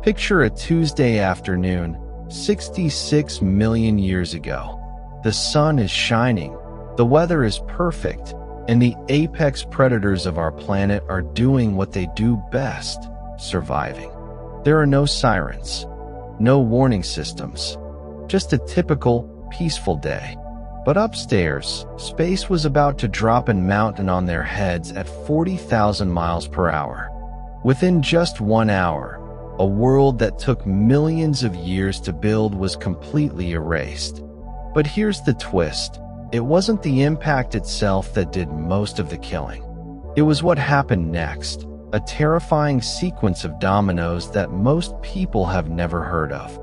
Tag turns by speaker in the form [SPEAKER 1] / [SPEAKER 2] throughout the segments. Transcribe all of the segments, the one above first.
[SPEAKER 1] Picture a Tuesday afternoon, 66 million years ago. The sun is shining, the weather is perfect, and the apex predators of our planet are doing what they do best, surviving. There are no sirens, no warning systems, just a typical, peaceful day. But upstairs, space was about to drop a mountain on their heads at 40,000 miles per hour. Within just 1 hour, a world that took millions of years to build was completely erased. But here's the twist. It wasn't the impact itself that did most of the killing. It was what happened next, a terrifying sequence of dominoes that most people have never heard of.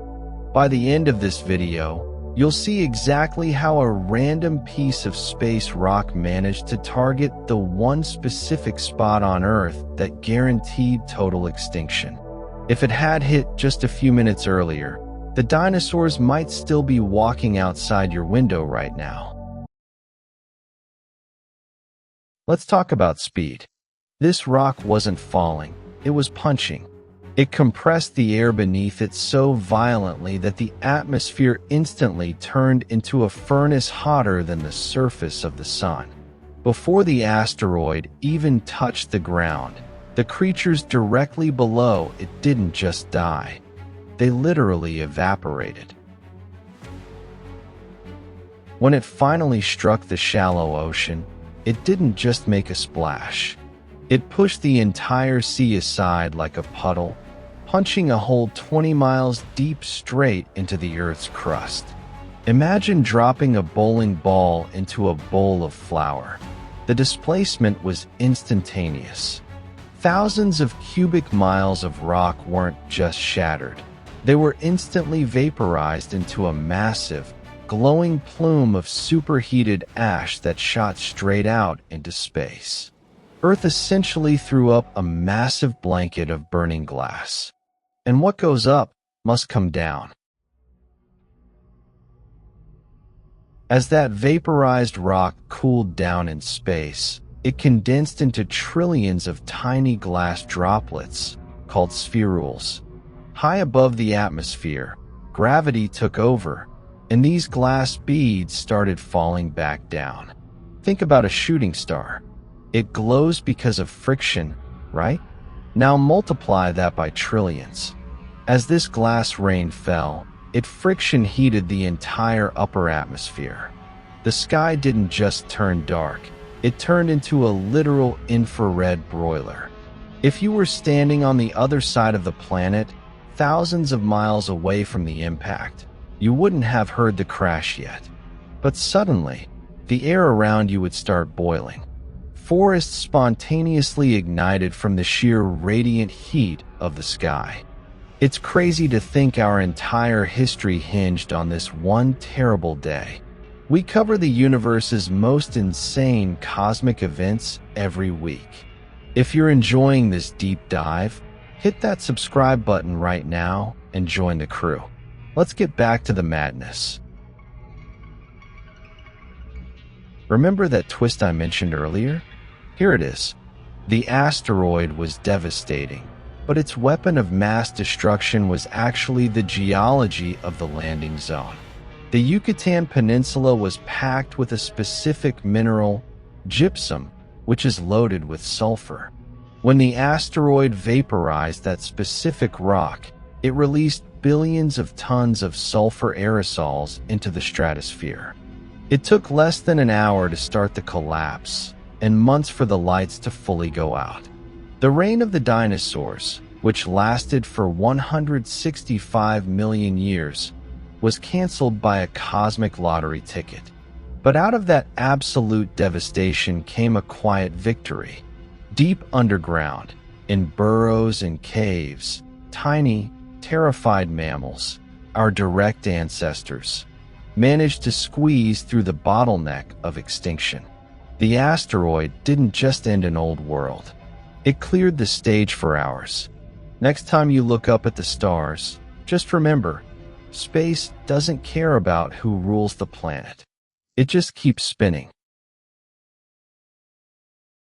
[SPEAKER 1] By the end of this video, you'll see exactly how a random piece of space rock managed to target the one specific spot on Earth that guaranteed total extinction. If it had hit just a few minutes earlier, the dinosaurs might still be walking outside your window right now. Let's talk about speed. This rock wasn't falling, it was punching. It compressed the air beneath it so violently that the atmosphere instantly turned into a furnace hotter than the surface of the sun. Before the asteroid even touched the ground, the creatures directly below it didn't just die. They literally evaporated. When it finally struck the shallow ocean, it didn't just make a splash. It pushed the entire sea aside like a puddle, punching a hole 20 miles deep straight into the Earth's crust. Imagine dropping a bowling ball into a bowl of flour. The displacement was instantaneous. Thousands of cubic miles of rock weren't just shattered. They were instantly vaporized into a massive, glowing plume of superheated ash that shot straight out into space. Earth essentially threw up a massive blanket of burning glass. And what goes up must come down. As that vaporized rock cooled down in space, it condensed into trillions of tiny glass droplets, called spherules. High above the atmosphere, gravity took over, and these glass beads started falling back down. Think about a shooting star. It glows because of friction, right? Now multiply that by trillions. As this glass rain fell, its friction heated the entire upper atmosphere. The sky didn't just turn dark, it turned into a literal infrared broiler. If you were standing on the other side of the planet, thousands of miles away from the impact, you wouldn't have heard the crash yet. But suddenly, the air around you would start boiling. Forests spontaneously ignited from the sheer radiant heat of the sky. It's crazy to think our entire history hinged on this one terrible day. We cover the universe's most insane cosmic events every week. If you're enjoying this deep dive, hit that subscribe button right now and join the crew. Let's get back to the madness. Remember that twist I mentioned earlier? Here it is. The asteroid was devastating, but its weapon of mass destruction was actually the geology of the landing zone. The Yucatán Peninsula was packed with a specific mineral, gypsum, which is loaded with sulfur. When the asteroid vaporized that specific rock, it released billions of tons of sulfur aerosols into the stratosphere. It took less than an hour to start the collapse, and months for the lights to fully go out. The reign of the dinosaurs, which lasted for 165 million years, was canceled by a cosmic lottery ticket. But out of that absolute devastation came a quiet victory. Deep underground, in burrows and caves, tiny, terrified mammals, our direct ancestors, managed to squeeze through the bottleneck of extinction. The asteroid didn't just end an old world. It cleared the stage for ours. Next time you look up at the stars, just remember, space doesn't care about who rules the planet. It just keeps spinning.